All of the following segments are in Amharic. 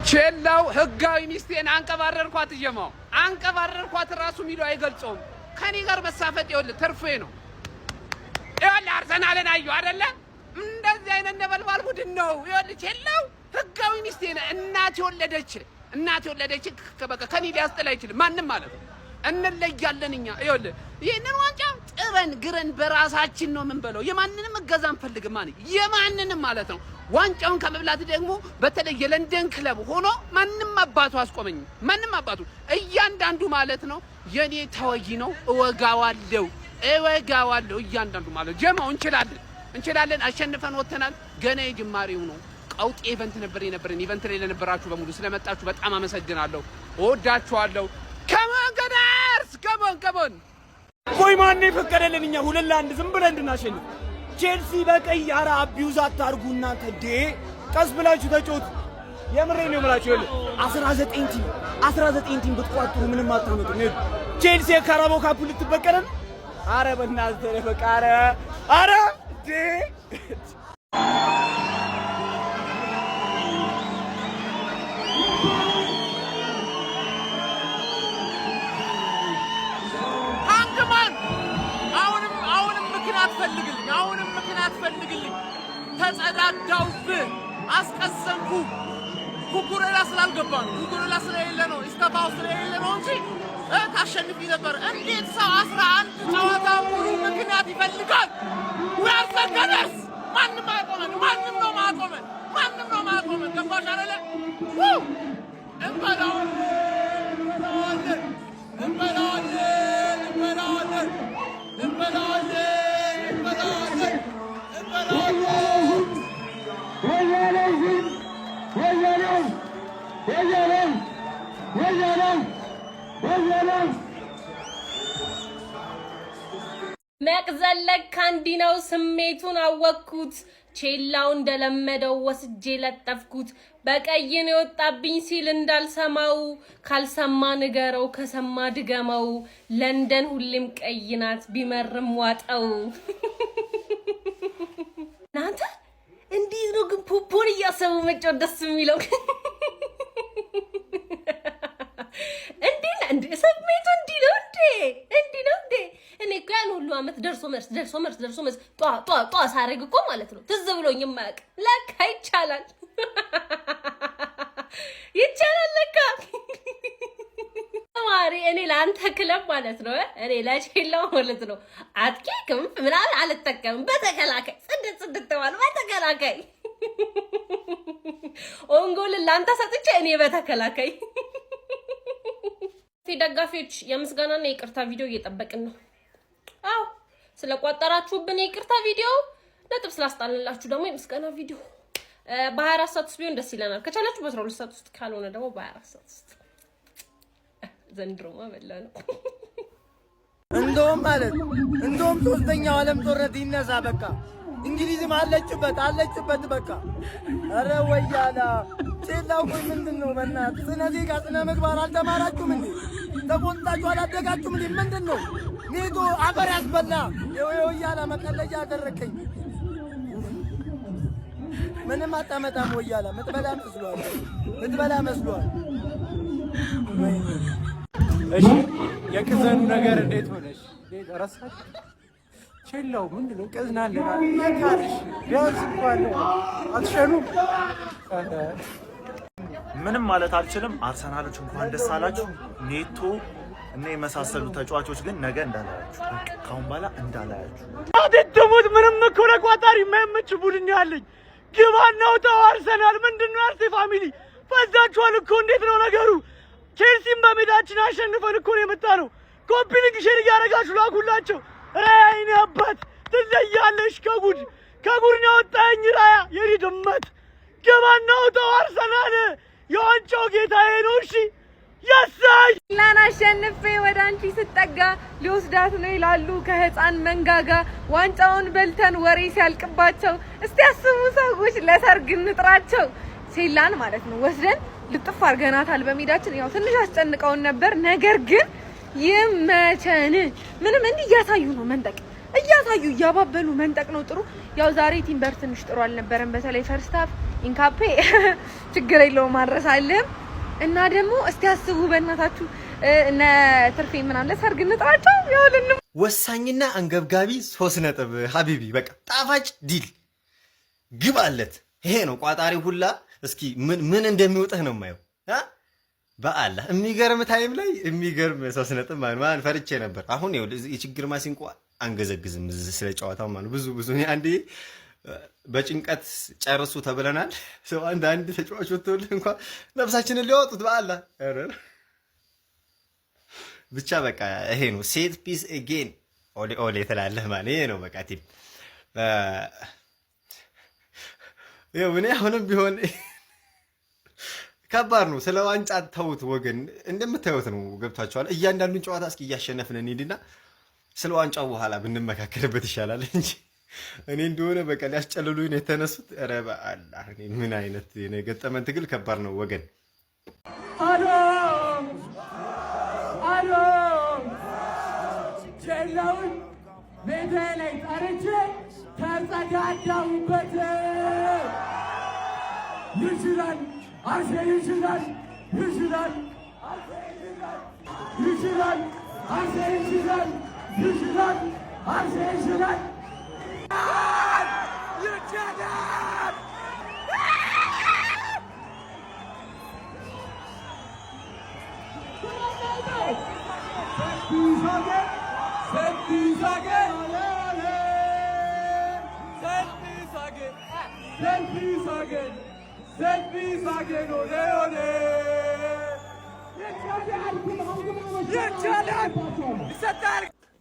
ቼላው ህጋዊ ሚስቴን አንቀባረርኳት እየማው አንቀባረርኳት ራሱ ሚለው አይገልጾም ከኔ ጋር መሳፈጥ ይወል ተርፌ ነው ይወል አርሰናልን አዩ አይደለ እንደዚህ አይነት ነበልባል ቡድን ነው ይወል ቼላው ህጋዊ ሚስቴን እናት የወለደች በቃ ከኔ ሊያስጥል አይችልም ማንንም ማለት ነው እንለያለን እኛ ይወል ይሄንን ዋንጫ ጥረን ግረን በራሳችን ነው ምን በለው የማንንም እገዛ እንፈልግም ማለት የማንንም ማለት ነው ዋንጫውን ከመብላት ደግሞ በተለይ የለንደን ክለብ ሆኖ ማንንም አባቱ አስቆመኝ ማንንም አባቱ እያንዳንዱ ማለት ነው የኔ ተወይ ነው እወጋዋለሁ እያንዳንዱ ማለት ጀማው እንችላለን አሸንፈን ወተናል ገና የጅማሬው ነው ቀውጥ ኢቨንት ነበረን ኢቨንት ላይ ለነበራችሁ በሙሉ ስለመጣችሁ በጣም አመሰግናለሁ እወዳችኋለሁ ከመንገዳርስ ከቦን ቆይ ማን ይፈቀደልን እኛ 2-1 ዝም ብለን እንድናሸንፍ ቼልሲ በቀይ አራ አቢዩዝ አታርጉና ከዴ ቀስ ብላችሁ ተጫወቱ የምሬን ነው የምላችሁ 19 ቲም ብትቋጥሩ ምንም አታመጡም ቼልሲ የካራባኦ ካፕ ልትበቀለን አረ በእናትህ በቃ አረ ዴ አትፈልግልኝ ተጸዳዳውብህ አስቀሰንኩ ኩኩሬላ ስላልገባ ነው ኩኩሬላ ስለሌለ ነው ኢስታፋው ስለሌለ ነው እንጂ ታሸንፊ ነበር እንዴት ሰው 11 ጨዋታ ሙሉ ምክንያት ይፈልጋል ወርሰከደስ ማንንም ማቆመን ገባሽ አይደለ እንበላውን መቅዘለቅ ካንዲናው ስሜቱን አወቅኩት ቼላው እንደለመደው ወስጄ ለጠፍኩት በቀይን የወጣብኝ ሲል እንዳልሰማው ካልሰማ ንገረው ከሰማ ድገመው ለንደን ሁሌም ቀይናት ቢመርም ዋጠው ናንተ እንዲህ ነው ግን ፖፖን እያሰቡ መጫወት ደስ የሚለው እንዴ ስሜቱ እንዲህ ነው እንዴ እኔ እኮ ያን ሁሉ አመት ደርሶ መልስ ጧ ሳረግ እኮ ማለት ነው ትዝ ብሎኝ የማያውቅ ለካ ይቻላል ለካ ማሪ እኔ ላንተ ክለብ ማለት ነው እኔ ለቼላው ማለት ነው አጥቂ ክንፍ ምናምን አልተጠቀምም በተከላካይ ጽድት ተባለ በተከላካይ ኦንጎል ላንተ ሰጥቼ እኔ በተከላካይ ደጋፊዎች የምስጋናና የይቅርታ ቪዲዮ እየጠበቅን ነው አው ስለቋጠራችሁብን የይቅርታ ቪዲዮ ነጥብ ስላስጣልንላችሁ ደግሞ የምስጋና ቪዲዮ በ24 ሰዓት ውስጥ ቢሆን ደስ ይለናል ከቻላችሁ በ12 ሰዓት ውስጥ ካልሆነ ደግሞ በ24 ሰዓት ውስጥ ዘንድሮማ በላን እንደውም ሶስተኛው ዓለም ጦርነት ይነሳ በቃ እንግሊዝም አለችበት በቃ አረ ወያላ ቼላው ቆይ ምንድነው በእናትህ ስነ ዜጋ ስነ ምግባር አልተማራችሁም እንዴ ተቆንጣችሁ አላደጋችሁም እንዴ ምንድነው ኔቶ አፈር ያስበላ ወያላ መቀለጃ አደረከኝ ምንም አጣመጣም ወያላ ምትበላ መስሏል እሺ የቅዘኑ ነገር እንዴት ሆነሽ ረሳሽ ቼላው ምንድነው ቀዝናለና ያካርሽ ቢያንስ እንኳን አትሸኑ ምንም ማለት አልችልም አርሰናሎች እንኳን ደስ አላችሁ ኔቶ እና የመሳሰሉ ተጫዋቾች ግን ነገ እንዳላያችሁ ካሁን በኋላ እንዳላያችሁ አትተሙት ምንም እኮ ለቋጣሪ የማይመች ቡድን ያለኝ ግባናው ተው አርሰናል ምንድነው አርሴ ፋሚሊ ፈዛችኋል እኮ እንዴት ነው ነገሩ ቼልሲም በሜዳችን አሸንፈን እኮ ነው የመጣነው ኮፒ ሊግ ሼር ያረጋችሁ ላኩላቸው አይኔ አባት ትለያለሽ ከጉድ ነው ወጣኝ ራያ የኔ ድመት ግባናው ተው አርሰናል የዋንጫው ጌታዬ ነው እሺ ያሳይ ላና አሸንፌ ወደ አንቺ ስጠጋ ሊወስዳት ነው ይላሉ ከህፃን መንጋጋ ዋንጫውን በልተን ወሬ ሲያልቅባቸው እስቲ ያስቡ ሰዎች ለሰርግ እንጥራቸው ሴላን ማለት ነው ወስደን ልጥፍ አርገናታል በሜዳችን ያው ትንሽ አስጨንቀውን ነበር ነገር ግን ይመቸን ምንም እንዲህ እያሳዩ ነው መንጠቅ እያሳዩ እያባበሉ መንጠቅ ነው ጥሩ ያው ዛሬ ቲምበር ትንሽ ጥሩ አልነበረም በተለይ ፈርስት ሃፍ ኢንካፔ ችግር የለውም ማድረሳለን እና ደግሞ እስቲ አስቡ በእናታችሁ እነ ትርፌ ምናምን ለሰርግ እንጥራቸው ይሁን ወሳኝና አንገብጋቢ 3 ነጥብ ሀቢቢ በቃ ጣፋጭ ዲል ግባለት ይሄ ነው ቋጣሪ ሁላ እስኪ ምን እንደሚወጣህ ነው የማየው በአላህ የሚገርም ታይም ላይ የሚገርም 3 ነጥብ ማን ፈርቼ ነበር አሁን የችግር ማሲንቆ አንገዘግዝም ስለ ጨዋታው ማለት ብዙ አንዴ በጭንቀት ጨርሱ ተብለናል ሰው አንድ ተጫዋች ወጥቶልህ እንኳን ነፍሳችንን ሊያወጡት በአላህ ብቻ በቃ ይሄ ነው ሴት ፒስ አጌን ኦሌ ተላለህ ማለት ይሄ ነው በቃ ቲም ምን አሁንም ቢሆን ከባድ ነው ስለ ዋንጫ ተውት ወገን እንደምታዩት ነው ገብታችኋል እያንዳንዱን ጨዋታ እስኪ እያሸነፍን እንሂድና ስለ ዋንጫው በኋላ ብንመካከርበት ይሻላል እንጂ እኔ እንደሆነ በቃ ሊያስጨልሉኝ ነው የተነሱት ኧረ በአላህ ምን አይነት የገጠመን ትግል ከባድ ነው ወገን አሎ ጀላውን ቤቴ ላይ ጠርቼ ተጸዳዳሁበት ይችላል አርሴ ይችላል አርሴ ይችላል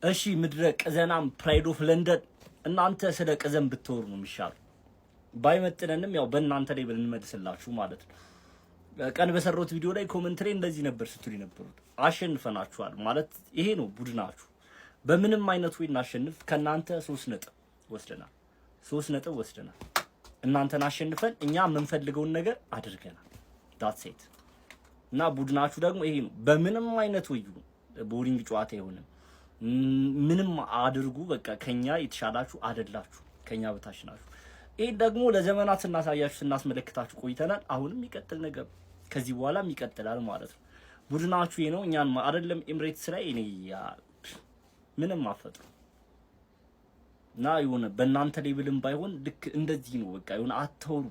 እሺ ምድረ ቀዘናም ፕራይድ ኦፍ ለንደን እናንተ ስለ ቀዘን ብትወሩ ነው የሚሻለው ባይመጥነንም ያው በእናንተ ላይ ብንመልስላችሁ ማለት ነው ቀን በሰሩት ቪዲዮ ላይ ኮሜንት ላይ እንደዚህ ነበር ስትሉ ነበሩት አሸንፈናችኋል ማለት ይሄ ነው ቡድናችሁ በምንም አይነት ወይ እናሸንፍ ከናንተ 3 ነጥብ ወስደናል እናንተን አሸንፈን እኛ የምንፈልገውን ነገር አድርገናል ዳትስ ኢት እና ቡድናችሁ ደግሞ ይሄ ነው በምንም አይነት ወይ ቦሪንግ ጨዋታ ይሆንም ምንም አድርጉ በቃ ከኛ የተሻላችሁ አይደላችሁ ከኛ በታች ናችሁ ይሄ ደግሞ ለዘመናት ስናስመለክታችሁ ቆይተናል አሁንም ይቀጥል ነገር ከዚህ በኋላም ይቀጥላል ማለት ነው ቡድናችሁ ይሄ ነው እኛን አይደለም ኤምሬትስ ላይ እኔ ምንም አፈጥሩ እና ይሁን በእናንተ ሌቭልም ባይሆን ልክ እንደዚህ ነው በቃ ይሁን አተውሩ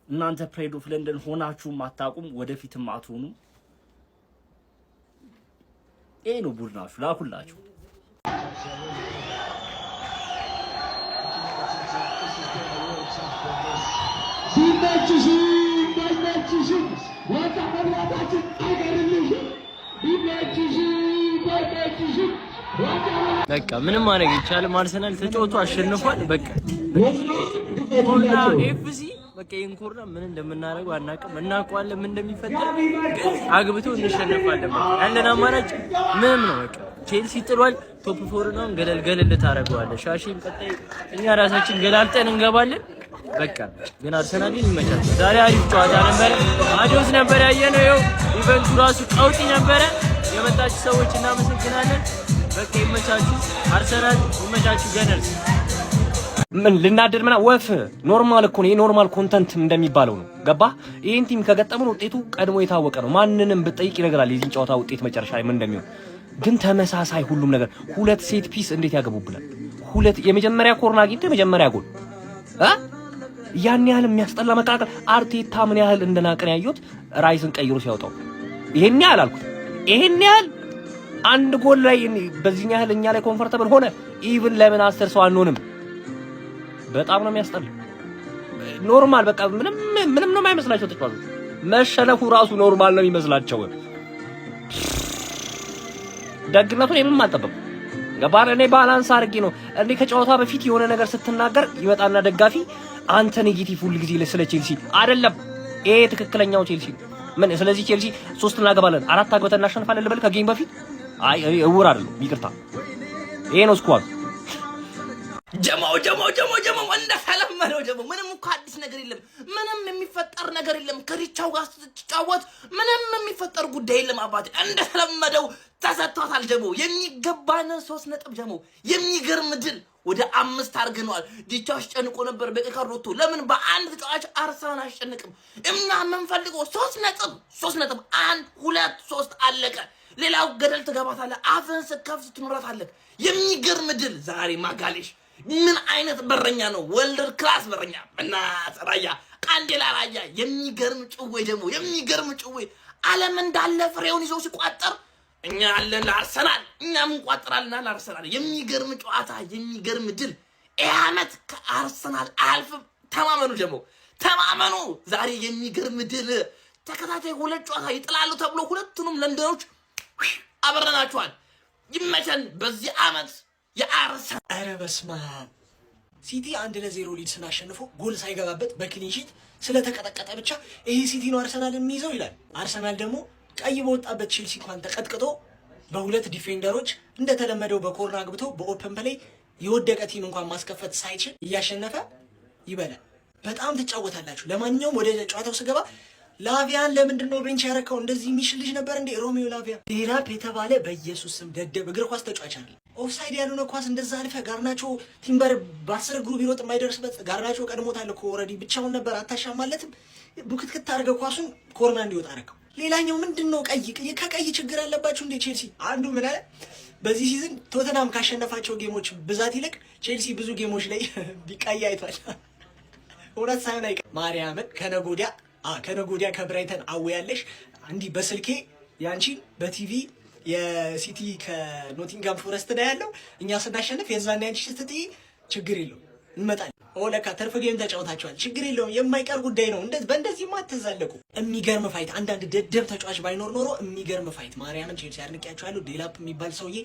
እናንተ ፕራይድ ኦፍ ለንደን ሆናችሁ ማታቁም ወደፊትም አትሆኑ ይሄ ነው ቡድናችሁ ላኩላችሁ በቃ ምንም ማድረግ ይቻላል አርሰናል ተጫውቶ አሸንፏል በቃ እና ኤፍሲ በቃ ኢንኮርና ምን እንደምናደርገው አናውቅም እናውቀዋለን ምን እንደሚፈጠር አግብቶ እንሸነፋለን ያለን አማራጭ ምንም ነው በቃ ቼልሲ ጥሏል ቶፕ 4 ነው ገለል ታረጋዋለህ ሻሺም ቀጣይ እኛ ራሳችን ገላልጠን እንገባለን በቃ ግን አርሰናልን ይመቻል ዛሬ አሪፍ ጨዋታ ነበር አዲስ ነበር ያየነው ይኸው ኢቨንቱ ራሱ ቀውጢ ነበር የመጣችሁ ሰዎች እናመሰግናለን በቃ ይመቻችሁ አርሰናል ይመቻችሁ ገነርስ ምን ልናደር ምና ወፍ ኖርማል እኮ ነው የኖርማል ኮንተንት እንደሚባለው ነው ገባ ይሄን ቲም ከገጠመን ውጤቱ ቀድሞ የታወቀ ነው ማንንም ብጠይቅ ይነግራል የዚህን ጨዋታ ውጤት መጨረሻ ላይ ምን እንደሚሆን ግን ተመሳሳይ ሁሉም ነገር ሁለት ሴት ፒስ እንዴት ያገቡብናል ሁለት የመጀመሪያ ኮርና አግኝቶ የመጀመሪያ ጎል ያን ያህል የሚያስጠላ መቃቀል አርቴታ ምን ያህል እንደናቀን ያዩት ራይስን ቀይሮ ሲያወጣው ይሄን ያህል አልኩት ይሄን ያህል አንድ ጎል ላይ በዚህ ያህል እኛ ላይ ኮምፎርታብል ሆነ ኢቭን ለምን 10 ሰው አንሆንም በጣም ነው የሚያስጠላ ኖርማል በቃ ምንም ነው የማይመስላቸው ተጫዋቾች መሸነፉ ራሱ ኖርማል ነው የሚመስላቸው ደግነቱን የምንም አልጠበቁ ገባን እኔ ባላንስ አድርጌ ነው እንዴ ከጨዋታ በፊት የሆነ ነገር ስትናገር ይመጣና ደጋፊ አንተ ኔጌቲቭ ሁሉ ጊዜ ስለ ቼልሲ አይደለም ይሄ ትክክለኛው ቼልሲ ምን ስለዚህ ቼልሲ 3 እናገባለን 4 አግበተን እናሸንፋለን ልበል ከጌም በፊት አይ እውር አይደለም ይቅርታ ይሄ ነው ስኳድ ጀማው እንደተለመደው ጀማው ምንም እኮ አዲስ ነገር የለም ምንም የሚፈጠር ነገር የለም ከሪቻው ጋር ስትጫወት ምንም የሚፈጠር ጉዳይ የለም አባቴ እንደተለመደው ተሰጥቷታል ጀማው የሚገባን 3 ነጥብ ጀማው የሚገርም ድል ወደ 5 አድርገነዋል። ዲቻው ጨንቆ ነበር በቀይ ካርድ ወጥቶ። ለምን በአንድ ተጫዋች አርሰናል አያስጨንቅም? እኛ የምንፈልገው 3 ነጥብ 1 2 3 አለቀ። ሌላው ገደል ትገባታለህ። አፍህን ስከፍት ትኖራታለህ። የሚገርም ድል ዛሬ ማጋሌሽ ምን አይነት በረኛ ነው! ወልደር ክላስ በረኛ እና ራያ አንዴላ ራያ የሚገርም ጭዌ ደግሞ የሚገርም ጭዌ ዓለም እንዳለ ፍሬውን ይዞ ሲቋጠር እኛ አለን ለአርሰናል፣ እኛም እንቋጥራልና ለአርሰናል። የሚገርም ጨዋታ፣ የሚገርም ድል። ይህ ዓመት ከአርሰናል አያልፍም። ተማመኑ ደግሞ ተማመኑ። ዛሬ የሚገርም ድል። ተከታታይ 2 ጨዋታ ይጥላሉ ተብሎ ሁለቱንም ለንደኖች አበረናቸዋል። ይመቸን። በዚህ ዓመት የአርሰናል ኧረ በስመ አብ ሲቲ 1-0 ሊድስን አሸንፎ ጎል ሳይገባበት በክሊን ሺት ስለተቀጠቀጠ ብቻ ይሄ ሲቲ ነው አርሰናል የሚይዘው ይላል። አርሰናል ደግሞ ቀይ በወጣበት ቼልሲ እንኳን ተቀጥቅጦ በ2 ዲፌንደሮች እንደተለመደው በኮርና አግብቶ በኦፕን ፕሌይ የወደቀ ቲም እንኳን ማስከፈት ሳይችል እያሸነፈ ይበላል። በጣም ትጫወታላችሁ። ለማንኛውም ወደ ጨዋታው ስገባ ላቪያን ለምንድን ነው ቤንች ያረከው? እንደዚህ የሚሽል ልጅ ነበር እንዴ ሮሜዮ ላቪያ? ዴላፕ የተባለ በኢየሱስ ስም ደደብ እግር ኳስ ተጫዋች አለ። ኦፍሳይድ ያልሆነ ኳስ እንደዛ አልፈ ጋርናቾ ቲምበር በ10 እግሩ ቢሮጥ የማይደርስበት ጋርናቾ ቀድሞታል እኮ ኦልሬዲ ብቻውን ነበር። አታሻማለትም? ቡክትክት አድርገው ኳሱን ኮርና እንዲወጣ አረከው። ሌላኛው ምንድን ነው ከቀይ ችግር አለባችሁ እንዴ ቼልሲ? አንዱ ምን አለ በዚህ ሲዝን ቶተናም ካሸነፋቸው ጌሞች ብዛት ይልቅ ቼልሲ ብዙ ጌሞች ላይ ቢቀይ አይቷል። እውነት ሳይሆን አይቀር ማርያምን ከነጎዲያ ከብራይተን አወያለሽ እንዲህ በስልኬ ያንቺን በቲቪ የሲቲ ከኖቲንጋም ፎረስት ላይ ያለው እኛ ስናሸንፍ የዛን ያንቺ ስትጥይ ችግር የለውም እንመጣለን። ኦለካ ተርፍ ጌም ተጫውታችኋል፣ ችግር የለውም የማይቀር ጉዳይ ነው። በእንደዚህ ማትዛለቁ። የሚገርም ፋይት። አንዳንድ ደደብ ተጫዋች ባይኖር ኖሮ የሚገርም ፋይት። ማርያምን ቼልሲ አድንቄያችኋለሁ። ዴላፕ የሚባል ሰውዬ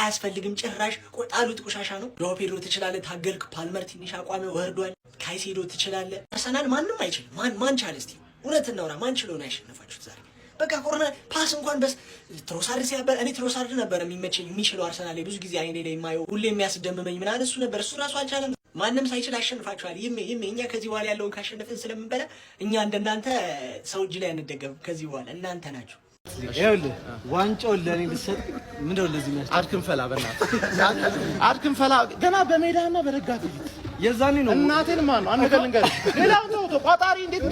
አያስፈልግም ጭራሽ። ጣሉት፣ ቆሻሻ ነው። ጆ ፔድሮ ትችላለህ፣ ታገልክ። ፓልመር ትንሽ አቋሚ ወርዷል። ካይሴዶ ትችላለህ። አርሰናል ማንም አይችልም። ማን ቻለ? እስቲ እውነት እናውራ። ማን ችሎ ነው ያሸነፋችሁት ዛሬ? በቃ ኮርና ፓስ እንኳን ትሮሳርድ ሲያበር እኔ ትሮሳርድ ነበር የሚችለው አርሰናል ላይ ብዙ ጊዜ አይኔ ላይ የማየው ሁሌ የሚያስደምመኝ ምናምን እሱ ነበር። እሱ ራሱ አልቻለም። ማንም ሳይችል አሸንፋችኋል። ይሜ እኛ ከዚህ በኋላ ያለውን ካሸነፍን ስለምንበላ እኛ እንደናንተ ሰው እጅ ላይ አንደገም። ከዚህ በኋላ እናንተ ናችሁ። ይኸውልህ ዋንጫውን ለእኔ ብትሰጥ ምንድን ነው ለዚህ የሚያስ አድክንፈላ በእናትህ አድክንፈላ ገና በሜዳና በደጋፊ ፊት የዛኔ ነው እናቴን ማን ነው አንተ ልንገር ሌላው ነው ቋጣሪ እንዴት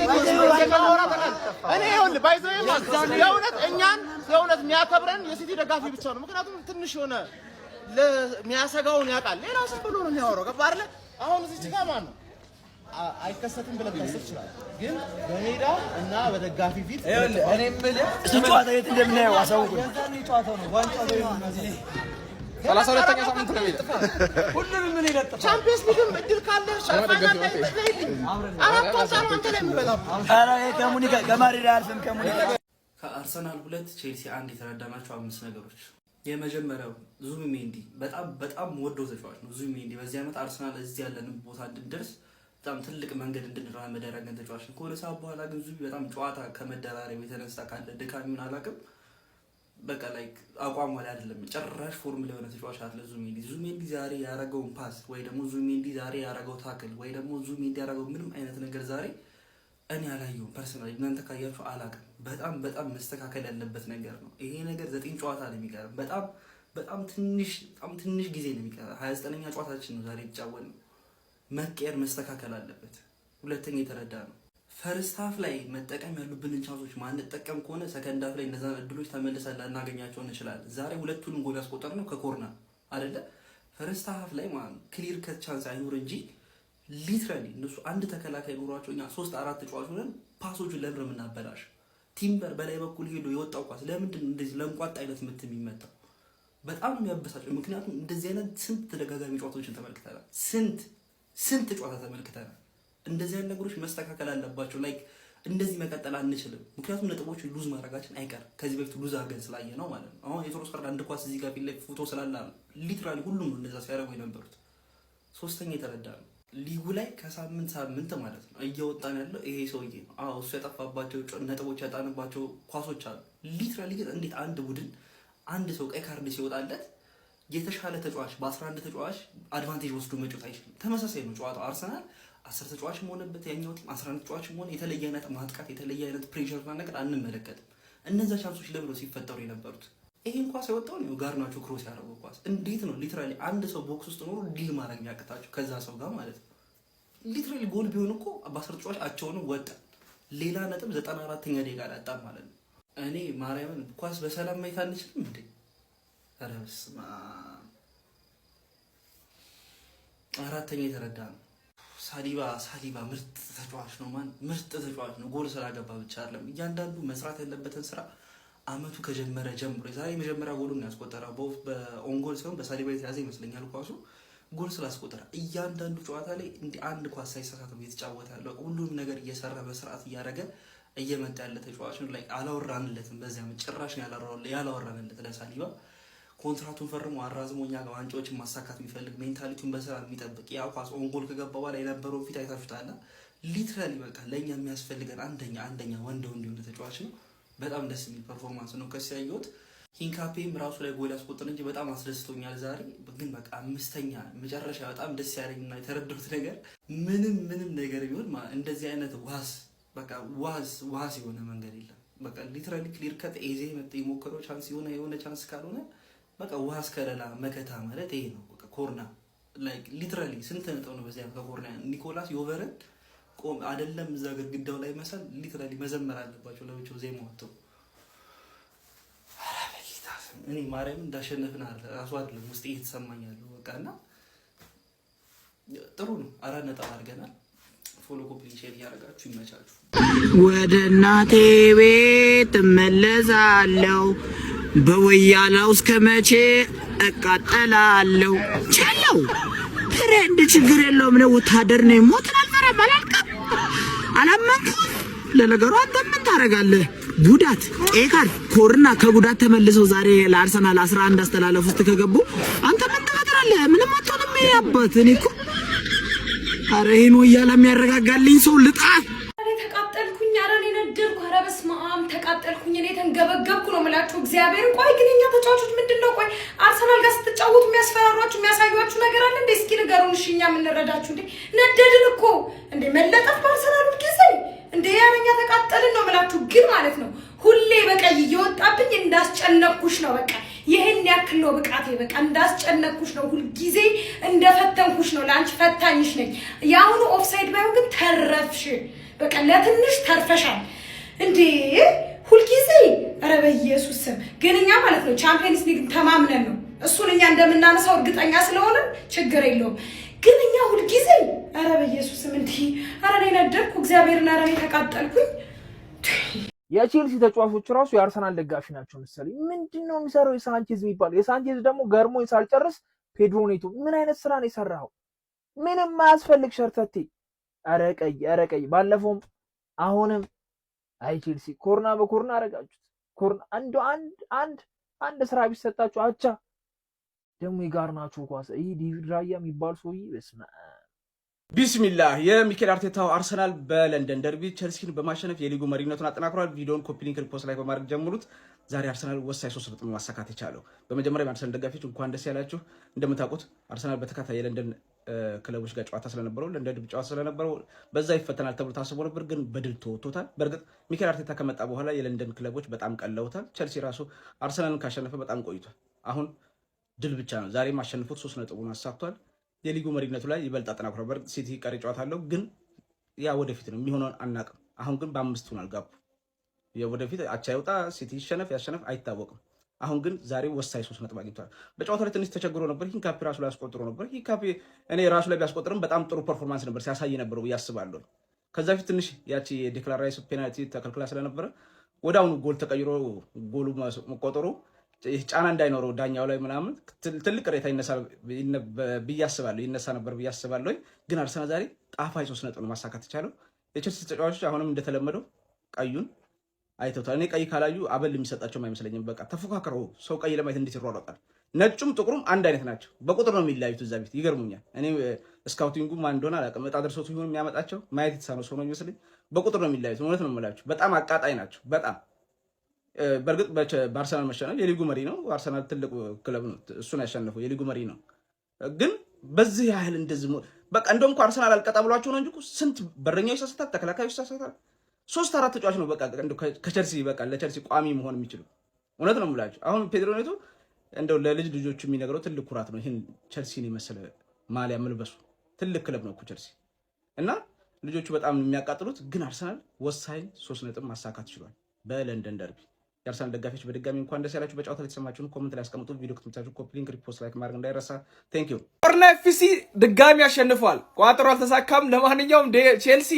እኔ ይኸውልህ ባይዘው የእውነት እኛን የእውነት የሚያከብረን የሲቲ ደጋፊ ብቻ ነው። ምክንያቱም ትንሽ የሆነ ለሚያሰጋውን ያውቃል። ሌላው ዝም ብሎ ነው የሚያወራው። ገባህ አይደለ? አሁን እዚህ ጋር ማን ነው አይከሰትም ብለህ ታስብ ይችላል። ግን በሜዳ እና በደጋፊ ፊት እኔ የምልህ ጨዋታ የት እንደምናየው አሳውቁኝ። የዛኔ ጨዋታው ነው ዋንጫው ላይ ነው እዚህ 32ኛ ሳምንት ነው የሚለው ሁሉንም ምን ይለጥፋል። ቻምፒየንስ ሊግም እድል ካለ ሻፋና አራት ዋንጫ ነው አንተ ላይ የሚበላው። ኧረ ከሙኒካ ከማድሪድ አልፈም ከሙኒካ ከአርሰናል 2 ቼልሲ 1 የተረዳናቸው 5 ነገሮች። የመጀመሪያው ዙቢሜንዲ በጣም ወደው ተጫዋች ነው። ዙቢሜንዲ በዚህ ዓመት አርሰናል እዚህ ያለን ቦታ እንድንደርስ በጣም ትልቅ መንገድ እንድንራመድ ያደረገን ተጫዋች ነው። ከሆነ ሰዓት በኋላ ግን ዙቢ በጣም ጨዋታ ከመደራረብ የተነሳ ካለ ድካሚውን አላውቅም። በቃ ላይክ አቋም ላይ አይደለም ጭራሽ ፎርም ላይ የሆነ ተጫዋች አለ ዙቢሜንዲ ዛሬ ያረገውን ፓስ ወይ ደግሞ ዙቢሜንዲ ዛሬ ያረገው ታክል ወይ ደግሞ ዙቢሜንዲ ያረገው ምንም አይነት ነገር ዛሬ እኔ አላየሁም። ፐርሰናሊ እናንተ ካያችሁ አላውቅም። በጣም መስተካከል ያለበት ነገር ነው። ይሄ ነገር 9 ጨዋታ ነው የሚቀር። በጣም ትንሽ ጊዜ ነው የሚቀር። 29ኛ ጨዋታችን ነው ዛሬ የተጫወት ነው። መቀየር መስተካከል አለበት። ሁለተኛ የተረዳ ነው ፈርስት ሃፍ ላይ መጠቀም ያሉብንን ቻንሶች ማንጠቀም ከሆነ ሰከንድ ሃፍ ላይ እነዛን እድሎች ተመልሰን ላናገኛቸው እንችላለን። ዛሬ ሁለቱንም ጎል ያስቆጠርነው ከኮርና አይደለ? ፈርስት ሃፍ ላይ ማለት ክሊር ከት ቻንስ አይኖር እንጂ ሊትራሊ እነሱ አንድ ተከላካይ ኖሯቸው እኛ 3-4 ተጫዋች ሆነን ፓሶቹን ለምን የምናበላሽ? ቲምበር በላይ በኩል ሄዶ የወጣው ኳስ ለምንድን እንደዚህ ለንቋጥ አይነት ምት የሚመጣው? በጣም የሚያበሳጨው። ምክንያቱም እንደዚህ አይነት ስንት ተደጋጋሚ ጨዋታዎችን ተመልክተናል። ስንት ጨዋታ ተመልክተናል። እንደዚህ አይነት ነገሮች መስተካከል አለባቸው። ላይክ እንደዚህ መቀጠል አንችልም። ምክንያቱም ነጥቦች ሉዝ ማድረጋችን አይቀርም። ከዚህ በፊት ሉዝ አድርገን ስላየ ነው ማለት ነው። አሁን የትሮሳርድ አንድ ኳስ እዚህ ጋር ፊት ላይ ፎቶ ስላለ ሊትራሊ ሁሉም ነው እንደዛ ሲያደርጉ የነበሩት። ሶስተኛ የተረዳ ነው ሊጉ ላይ ከሳምንት ማለት ነው እየወጣን ያለው ይሄ ሰውዬ ነው። አዎ እሱ ያጠፋባቸው ነጥቦች ያጣንባቸው ኳሶች አሉ። ሊትራሊ ግን እንዴት አንድ ቡድን አንድ ሰው ቀይ ካርድ ሲወጣለት የተሻለ ተጫዋች በ11 ተጫዋች አድቫንቴጅ ወስዶ መጫወት አይችልም? ተመሳሳይ ነው ጨዋታው። አርሰናል 10 ተጫዋች ሆነበት ያኛው ቲም 11 ተጫዋች ሆነ የተለየ አይነት ማጥቃት የተለየ አይነት ፕሬሸር እና ነገር አንመለከትም። እነዛ ቻንሶች ለብሎ ሲፈጠሩ የነበሩት ይሄን ኳስ ያወጣው ነው ጋርናቾ ክሮስ ያደረገው ኳስ። እንዴት ነው ሊትራሊ አንድ ሰው ቦክስ ውስጥ ኖሮ ዲል ማድረግ የሚያቅታቸው ከዛ ሰው ጋር ማለት ነው? ሊትራሊ ጎል ቢሆን እኮ በ10 ተጫዋች አቸውን ወጣ። ሌላ ነጥብ 94ኛ ደቂቃ ላይ አጣ ማለት ነው። እኔ ማርያምን ኳስ በሰላም ማየት አንችልም እንዴ? ኧረ በስመ አብ። አራተኛ የተረዳ ነው ሳሊባ ምርጥ ተጫዋች ነው። ምርጥ ተጫዋች ነው። ጎል ስላገባ ብቻ አይደለም እያንዳንዱ መስራት ያለበትን ስራ አመቱ ከጀመረ ጀምሮ የዛሬ መጀመሪያ ጎሉን ያስቆጠረው በኦንጎል ሲሆን በሳሊባ የተያዘ ይመስለኛል ኳሱ ጎል ስላስቆጠረ እያንዳንዱ ጨዋታ ላይ እንዲህ አንድ ኳስ ሳይሳሳት እየተጫወተ ያለው ሁሉም ነገር እየሰራ በስርዓት እያደረገ እየመጣ ያለ ተጫዋች ነው። ላይ አላወራንለትም። በዚያ ጭራሽ ያላወራንለት ለሳሊባ ኮንትራቱን ፈርሞ አራዝሞ እኛ ጋር ዋንጫዎችን ማሳካት የሚፈልግ ሜንታሊቲውን በስራ የሚጠብቅ ያ ኳስ ኦንጎል ከገባ በኋላ የነበረውን ፊት አይታችሁታል። ሊትራሊ በቃ ለእኛ የሚያስፈልገን አንደኛ ወንድ የሆነ ተጫዋች ነው። በጣም ደስ የሚል ፐርፎርማንስ ነው ከሲያዩት። ሂንካፔም ራሱ ላይ ጎል ያስቆጠረ እንጂ በጣም አስደስቶኛል ዛሬ። ግን በቃ አምስተኛ መጨረሻ በጣም ደስ ያለኝና የተረዳሁት ነገር ምንም ነገር ቢሆን እንደዚህ አይነት ዋስ የሆነ መንገድ የለም። በቃ ሊትራሊ ክሊር ከት ኤዜ መጣ የሞከረው ቻንስ የሆነ ቻንስ ካልሆነ በቃ ዋስ ከለላ መከታ ማለት ይሄ ነው። በቃ ኮርና ላይክ ሊትራሊ ስንት ነጥብ ነው በዚያ ከኮርና ኒኮላስ ዮቨርን አይደለም እዛ ግድግዳው ላይ መሰል ሊትራሊ መዘመር አለባቸው ለብቻው ዜማ ወጥቶ እኔ ማርያም እንዳሸነፍን ራሱ አይደለም ውስጥ እየተሰማኛለሁ በቃና ጥሩ ነው። 4 ነጥብ አድርገናል። ፎሎ ኮፒ ሼር ያደርጋችሁ ይመቻችሁ። ወደ እናቴ ቤት እመለሳለሁ በወያላው እስከ መቼ እቃጠላለሁ። ቻለው ፍሬንድ ችግር የለውም ነው ወታደር ነው ሞትን አልፈራም አላልኩም አላመንኩም። ለነገሩ አንተ ምን ታረጋለህ? ጉዳት ኤካር ኮርና ከጉዳት ተመልሰው ዛሬ ለአርሰናል 11 አስተላለፍ ውስጥ ከገቡ አንተ ምን ትፈጥራለህ? ምንም አትሆንም። ያባት እኔ እኮ አረ ይሄን ወያላ የሚያረጋጋልኝ ሰው ልጣት ተቃጠልኩኝ። አረ እኔ ነደርኩ። አረ በስመ አብ ተቃጠልኩኝ። እኔ ተንገበገብኩ ነው የምላችሁ እግዚአብሔርን። ቆይ ግን እኛ ተጫዋቾች ምንድነው ቆይ አርሰናል ጋር ስትጫወቱ የሚያስፈራሯችሁ የሚያሳዩአችሁ ነገር አለ እንዴ? እስኪ ንገሩን እሺ፣ እኛ የምንረዳችሁ እንዴ። ነደድን እኮ እንዴ መለጠፍ በአርሰናል ጊዜ እንዴ ያረኛ ተቃጠልን ነው የምላችሁ። ግን ማለት ነው ሁሌ በቀይ እየወጣብኝ እንዳስጨነቅኩሽ ነው። በቃ ይሄን ያክል ነው ብቃቴ። በቃ እንዳስጨነቅኩሽ ነው፣ ሁሉ ጊዜ እንደፈተንኩሽ ነው። ለአንቺ ፈታኝሽ ነኝ። ያሁኑ ኦፍሳይድ ባይሆን ግን ተረፍሽ። በቃ ለትንሽ ተርፈሻል እንዴ ሁልጊዜ። ኧረ በኢየሱስ ስም ግን እኛ ማለት ነው ቻምፒየንስ ሊግ ተማምነን ነው እሱን እኛ እንደምናነሳው እርግጠኛ ስለሆነ ችግር የለውም። ግን እኛ ሁልጊዜ ኧረ በኢየሱስ ስም እንዴ ኧረ እኔ ነደርኩ እግዚአብሔርን። ኧረ እኔ ተቃጠልኩኝ። የቼልሲ ተጫዋቾች ራሱ የአርሰናል ደጋፊ ናቸው መሰለኝ። ምንድነው የሚሰራው የሳንቼዝ የሚባለው? የሳንቼዝ ደግሞ ገርሞኝ ሳልጨርስ ፔድሮ ኔቶ ምን አይነት ስራ ነው የሰራው? ምንም ማያስፈልግ ሸርተቴ። ኧረ ቀይ ባለፈውም አሁንም አይ ቼልሲ ኮርና በኮርና አረጋችሁት። ኮርና አንድ ስራ ቢሰጣችሁ አቻ ደግሞ የጋርናቾ ኳስ ይሄ ዴቪድ ራያ የሚባል ሰውዬ በስመ አብ ቢስሚላህ። የሚኬል አርቴታው አርሰናል በለንደን ደርቢ ቸልሲን በማሸነፍ የሊጉ መሪነቱን አጠናክሯል። ቪዲዮን ኮፒ ሊንክ ሪፖስት ላይ በማድረግ ጀምሩት። ዛሬ አርሰናል ወሳኝ 3 ነጥብ ማሳካት የቻለው በመጀመሪያ የአርሰናል ደጋፊዎች እንኳን ደስ ያላችሁ። እንደምታውቁት አርሰናል በተከታታይ የለንደን ክለቦች ጋር ጨዋታ ስለነበረው ለንደን ደርቢ ጨዋታ ስለነበረው በዛ ይፈተናል ተብሎ ታስቦ ነበር፣ ግን በድል ተወጥቶታል። በእርግጥ ሚኬል አርቴታ ከመጣ በኋላ የለንደን ክለቦች በጣም ቀለውታል። ቸልሲ ራሱ አርሰናልን ካሸነፈ በጣም ቆይቷል። አሁን ድል ብቻ ነው። ዛሬም አሸንፎት 3 ነጥቡን አሳክቷል። የሊጉ መሪነቱ ላይ ይበልጥ አጠናክሯል። በእርግጥ ሲቲ ቀሪ ጨዋታ አለው፣ ግን ያ ወደፊት ነው የሚሆነውን አናውቅም። አሁን ግን በ5 ሆኗል ጋፑ። የወደፊት አቻ ይውጣ ሲቲ ይሸነፍ ያሸነፍ አይታወቅም። አሁን ግን ዛሬ ወሳኝ 3 ነጥብ አግኝቷል። በጨዋታው ላይ ትንሽ ተቸግሮ ነበር። ሂንካፒ ራሱ ላይ ያስቆጥሮ ነበር። ሂንካፒ እኔ ራሱ ላይ ቢያስቆጥርም በጣም ጥሩ ፐርፎርማንስ ነበር ሲያሳይ ነበር ብዬ አስባለሁ። ከዛ በፊት ትንሽ ያቺ የዴክላን ራይስ ፔናልቲ ተከልክላ ስለነበረ ወደ አሁኑ ጎል ተቀይሮ ጎሉ መቆጠሩ ጫና እንዳይኖረው ዳኛው ላይ ምናምን ትልቅ ቅሬታ ይነሳ ነበር ብዬ አስባለሁ። ግን አርሰናል ዛሬ ጣፋጭ 3 ነጥብ ማሳካት የቻለው የቼልሲ ተጫዋቾች አሁንም እንደተለመደው ቀዩን አይተውታል። እኔ ቀይ ካላዩ አበል የሚሰጣቸውም አይመስለኝም። በቃ ተፎካከረው ሰው ቀይ ለማየት እንዴት ይሯሯጣል? ነጩም ጥቁሩም አንድ አይነት ናቸው። በቁጥር ነው የሚለያዩት። እዛ ቤት ይገርሙኛል። እኔ ስካውቲንጉ ማን እንደሆነ አላውቅም። እጣ ደርሶት ይሁን የሚያመጣቸው ማየት የተሳነው ሰው ነው የሚመስለኝ። በቁጥር ነው የሚለያዩት። እውነት ነው የምላችሁ። በጣም አቃጣይ ናቸው። በጣም በእርግጥ በአርሰናል መሸነፍ የሊጉ መሪ ነው። አርሰናል ትልቅ ክለብ ነው፣ እሱን ያሸነፈው የሊጉ መሪ ነው። ግን በዚህ ያህል እንደዚህ በቃ እንደውም እኮ አርሰናል አልቀጣ ብሏቸው ነው እንጂ ስንት በረኛው ይሳሳታል፣ ተከላካዩ ይሳሳታል። 3-4 ተጫዋች ነው በቃ ከቸልሲ በቃ ለቸልሲ ቋሚ መሆን የሚችሉ እውነት ነው የምላችሁ። አሁን ፔድሮ ኔቶ እንደው ለልጅ ልጆቹ የሚነግረው ትልቅ ኩራት ነው። ይሄን ቸልሲን የመሰለ ማሊያ መልበሱ ትልቅ ክለብ ነው እኮ ቸልሲ እና ልጆቹ በጣም የሚያቃጥሉት፣ ግን አርሰናል ወሳኝ 3 ነጥብ ማሳካት ችሏል በለንደን ደርቢ። የአርሰናል ደጋፊዎች በድጋሚ እንኳን ደስ ያላችሁ። በጨዋታ ላይ የተሰማችሁን ኮሜንት ላይ አስቀምጡ። ቪዲዮ ከተመቻችሁ ኮፒ ሊንክ፣ ሪፖስት፣ ላይክ ማድረግ እንዳይረሳ። ቴንክ ዩ። ኮርና ኤፍሲ ድጋሚ አሸንፏል። ቋጥሮ አልተሳካም። ለማንኛውም ቼልሲ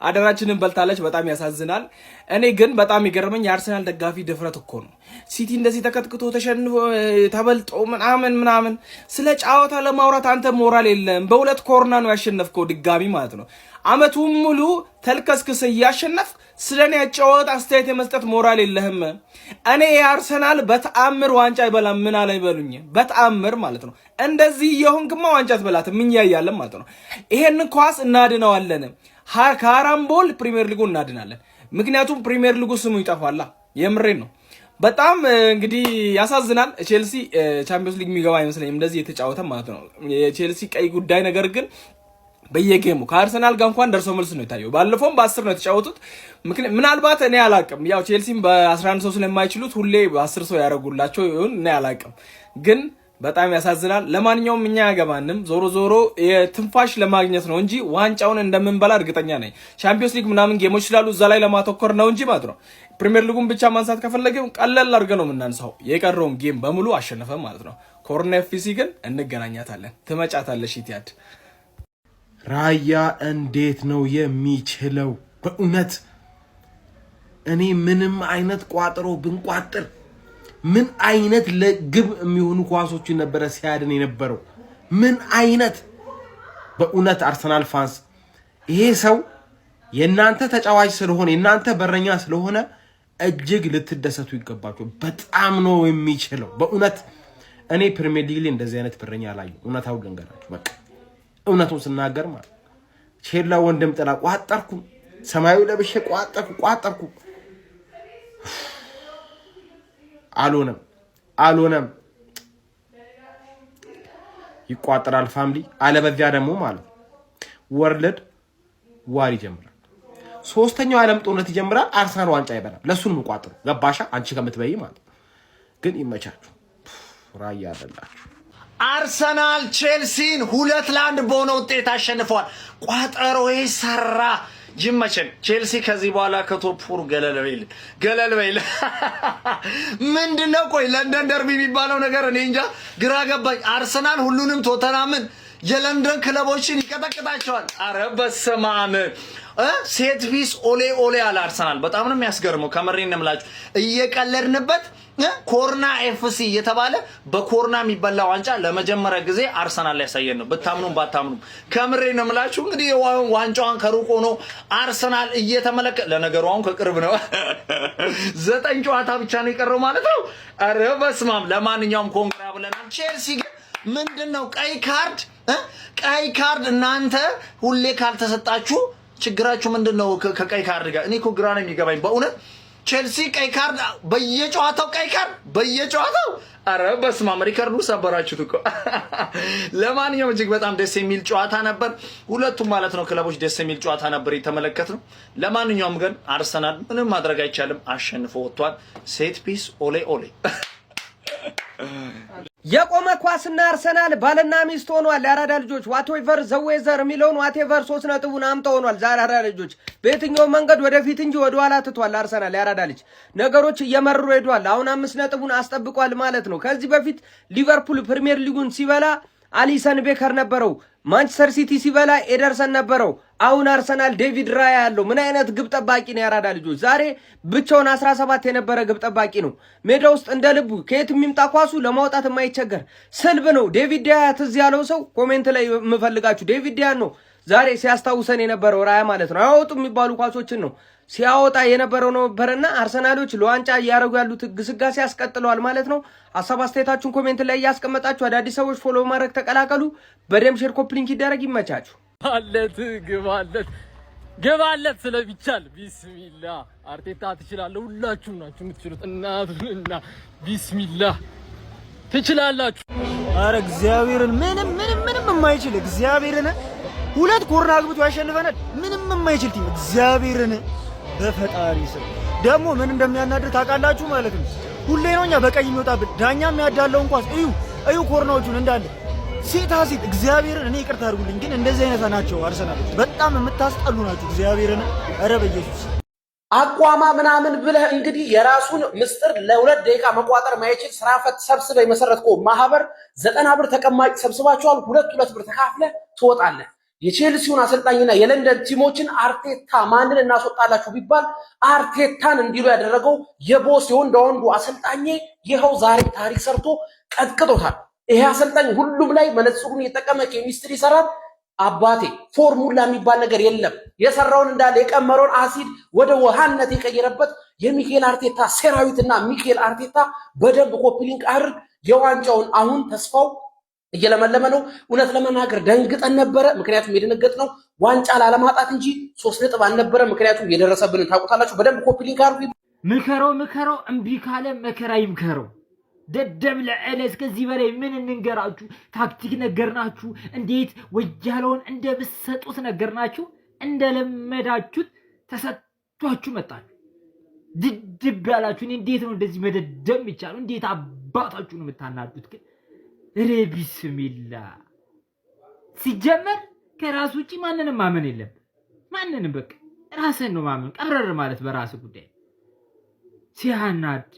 አደራችንን በልታለች። በጣም ያሳዝናል። እኔ ግን በጣም የገረመኝ የአርሰናል ደጋፊ ድፍረት እኮ ነው። ሲቲ እንደዚህ ተከትክቶ ተሸንፎ ተበልጦ ምናምን ስለ ጨዋታ ለማውራት አንተ ሞራል የለም። በሁለት ኮርና ነው ያሸነፍከው ድጋሚ ማለት ነው። አመቱን ሙሉ ተልከስክስ እያሸነፍ ስለኔ ያጫወት አስተያየት የመስጠት ሞራል የለህም። እኔ የአርሰናል በተአምር ዋንጫ ይበላም ምን አለ ይበሉኝ፣ በተአምር ማለት ነው። እንደዚህ የሆንክማ ዋንጫ ትበላትም እኛ ያያለን ማለት ነው። ይሄን ኳስ እናድነዋለን። ካራምቦል ፕሪሚየር ሊጉ እናድናለን። ምክንያቱም ፕሪሚየር ሊጉ ስሙ ይጠፋላ። የምሬን ነው። በጣም እንግዲህ ያሳዝናል። ቼልሲ ቻምፒዮንስ ሊግ የሚገባ አይመስለኝም እንደዚህ የተጫወተ ማለት ነው። የቼልሲ ቀይ ጉዳይ ነገር ግን በየጌሙ ከአርሰናል ጋር እንኳን ደርሶ መልስ ነው የታየው። ባለፈውም በ10 ነው የተጫወቱት። ምናልባት እኔ አላቅም፣ ያው ቼልሲም በ11 ሰው ስለማይችሉት ሁሌ በ10 ሰው ያደርጉላቸው ይሁን እኔ አላቅም፣ ግን በጣም ያሳዝናል። ለማንኛውም እኛ ያገባንም ዞሮ የትንፋሽ ለማግኘት ነው እንጂ ዋንጫውን እንደምንበላ እርግጠኛ ነኝ። ቻምፒዮንስ ሊግ ምናምን ጌሞች ስላሉ እዛ ላይ ለማተኮር ነው እንጂ ማለት ነው። ፕሪሚየር ሊጉን ብቻ ማንሳት ከፈለግን ቀለል አድርገን ነው የምናንሳው። የቀረውን ጌም በሙሉ አሸነፈ ማለት ነው። ኮርና ኤፍሲ ግን እንገናኛታለን። ትመጫታለሽ ኢቲያድ። ራያ እንዴት ነው የሚችለው? በእውነት እኔ ምንም አይነት ቋጥሮ ብንቋጥር ምን አይነት ለግብ የሚሆኑ ኳሶችን ነበረ ሲያድን የነበረው። ምን አይነት በእውነት አርሰናል ፋንስ፣ ይሄ ሰው የናንተ ተጫዋች ስለሆነ የናንተ በረኛ ስለሆነ እጅግ ልትደሰቱ ይገባችሁ። በጣም ነው የሚችለው በእውነት። እኔ ፕሪሚየር ሊግ ላይ እንደዚህ አይነት በረኛ አላየሁ። እውነታው ልንገራችሁ፣ በቃ እውነቱን ስናገር ማለት ቼላ ወንድም ጥላ ቋጠርኩ፣ ሰማያዊ ለብሼ ቋጠርኩ። አልሆነም። ይቋጠራል ፋሚሊ። አለበዚያ ደግሞ ማለት ወርልድ ዋር ይጀምራል። ሶስተኛው ዓለም ጦርነት ይጀምራል። አርሰናል ዋንጫ ይበላል። ለሱንም ቋጥሩ። ገባሻ? አንቺ ከምትበይ ማለት ግን ይመቻችሁ። ራያ አይደላችሁ። አርሰናል ቼልሲን 2-1 በሆነ ውጤት አሸንፈዋል። ቋጠሮ ይሰራ ይመቸን። ቼልሲ ከዚህ በኋላ ከቶፕ 4 ገለል በይል። ምንድነው ቆይ ለንደን ደርቢ የሚባለው ነገር እኔ እንጃ ግራ ገባኝ። አርሰናል ሁሉንም ቶተናምን የለንደን ክለቦችን ይቀጠቅጣቸዋል። አረ በስመ አብ። ሴት ፒስ ኦሌ አለ አርሰናል። በጣም ነው የሚያስገርመው። ከመሬን ነው የምላችሁ እየቀለድንበት ኮርና ኤፍሲ የተባለ በኮርና የሚበላ ዋንጫ ለመጀመሪያ ጊዜ አርሰናል ላይ ያሳየን ነው። ብታምኑም ባታምኑም ከምሬ ነው የምላችሁ። እንግዲህ ዋንጫውን ከሩቅ ሆኖ አርሰናል እየተመለከተ፣ ለነገሩ አሁን ከቅርብ ነው 9 ጨዋታ ብቻ ነው የቀረው ማለት ነው። አረ በስመ አብ። ለማንኛውም ኮንግራ ብለናል። ቼልሲ ግን ምንድነው ቀይ ካርድ እናንተ ሁሌ ካልተሰጣችሁ ችግራችሁ ምንድነው? ከቀይ ካርድ ጋር እኔ እኮ ግራ ነው የሚገባኝ በእውነት። ቼልሲ ቀይ ካርድ በየጨዋታው አረ በስመ አብ ሪከርዱ ሰበራችሁት እኮ። ለማንኛውም እጅግ በጣም ደስ የሚል ጨዋታ ነበር። ሁለቱም ማለት ነው ክለቦች ደስ የሚል ጨዋታ ነበር የተመለከትነው። ለማንኛውም ግን አርሰናል ምንም ማድረግ አይቻልም፣ አሸንፎ ወጥቷል። ሴት ፒስ ኦሌ። የቆመ ኳስና አርሰናል ባልና ሚስት ሆኗል። የአራዳ ልጆች ዋቴቨር ዘዌዘር የሚለውን ዋቴቨር 3 ነጥቡን አምጦ ሆኗል። የአራዳ ልጆች በየትኛው መንገድ ወደፊት እንጂ ወደ ኋላ ትቷል። አርሰናል የአራዳ ልጅ ነገሮች እየመሩ ሄዷል። አሁን 5 ነጥቡን አስጠብቋል ማለት ነው። ከዚህ በፊት ሊቨርፑል ፕሪሚየር ሊጉን ሲበላ አሊሰን ቤከር ነበረው። ማንቸስተር ሲቲ ሲበላ ኤደርሰን ነበረው። አሁን አርሰናል ዴቪድ ራያ ያለው ምን አይነት ግብ ጠባቂ ነው? ያራዳ ልጆች ዛሬ ብቻውን 17 የነበረ ግብ ጠባቂ ነው። ሜዳ ውስጥ እንደ ልቡ ከየት የሚምጣ ኳሱ ለማውጣት የማይቸገር ስልብ ነው። ዴቪድ ዳያ ትዝ ያለው ሰው ኮሜንት ላይ የምፈልጋችሁ ዴቪድ ዳያ ነው። ዛሬ ሲያስታውሰን የነበረው ራያ ማለት ነው። አያወጡ የሚባሉ ኳሶችን ነው ሲያወጣ የነበረው ነበርና አርሰናሎች ለዋንጫ እያደረጉ ያሉት ግስጋሴ ያስቀጥለዋል ማለት ነው። ሀሳብ አስተያየታችሁን ኮሜንት ላይ እያስቀመጣችሁ አዳዲስ ሰዎች ፎሎ ማድረግ ተቀላቀሉ። በደም ሼር ኮፕሊንክ ይደረግ። ይመቻችሁ። ግባለት ስለሚቻል ቢስሚላ አርቴታ ትችላለህ። ሁላችሁም ናችሁ የምትችሉት። እናቱንና ቢስሚላ ትችላላችሁ። አረ እግዚአብሔርን ምንም የማይችል እግዚአብሔርን 2 ኮርና አግብቶ ያሸንፈናል። ምንም የማይችል ቲም እግዚአብሔርን በፈጣሪ ስም ደግሞ ምን እንደሚያናድር ታውቃላችሁ ማለት ነው። ሁሌ ነውኛ በቀይ የሚወጣብን። ዳኛም ያዳለውን ኳስ እዩ ኮርናዎቹን እንዳለ ሴት እግዚአብሔርን እኔ ይቅርታ አድርጉልኝ፣ ግን እንደዚህ አይነት ናቸው አርሰናሎች። በጣም የምታስጠሉ ናቸው እግዚአብሔርን። ኧረ በኢየሱስ አቋማ ምናምን ብለህ እንግዲህ የራሱን ምስጥር ለ2 ደቂቃ መቋጠር ማይችል ስራ ፈት ሰብስበህ የመሰረትከው ማህበር 90 ብር ተቀማጭ ሰብስባቸዋል። 2 ብር ተካፍለህ ትወጣለህ። የቼልሲውን አሰልጣኝና የለንደን ቲሞችን አርቴታ ማንን እናስወጣላችሁ ቢባል አርቴታን እንዲሉ ያደረገው የቦስ የወንዱ አሰልጣኝ ይኸው ዛሬ ታሪክ ሰርቶ ቀጥቅጦታል። ይሄ አሰልጣኝ ሁሉም ላይ መነጽሩን እየተጠቀመ ኬሚስትሪ ይሰራል። አባቴ ፎርሙላ የሚባል ነገር የለም። የሰራውን እንዳለ የቀመረውን አሲድ ወደ ውሃነት የቀየረበት የሚኬል አርቴታ ሰራዊትና ሚኬል አርቴታ በደንብ ኮፒሊንግ አድርግ። የዋንጫውን አሁን ተስፋው እየለመለመ ነው። እውነት ለመናገር ደንግጠን ነበረ። ምክንያቱም የደነገጥነው ዋንጫ ላለማጣት እንጂ 3 ነጥብ አልነበረ። ምክንያቱም የደረሰብንን ታውቁታላችሁ። በደንብ ኮፒሊንግ አድርጉ። ምከረው እምቢ ካለ መከራ ይምከረው። ደደብ ለዕለ እስከዚህ በላይ ምን እንንገራችሁ? ታክቲክ ነገርናችሁ፣ እንዴት ወያለውን እንደብሰጡት ነገርናችሁ። እንደለመዳችሁት ተሰጥቷችሁ መጣችሁ። ድድብ ያላችሁ። እንዴት ነው እንደዚህ መደደብ የሚቻለው? እንዴት አባታችሁ ነው የምታናዱት? ግን ቢስሚላ ሲጀመር ከራስ ውጪ ማንንም ማመን የለም። ማንንም በቃ ራስን ነው ማመን። ቀብረር ማለት በራስ ጉዳይ ሲያናድ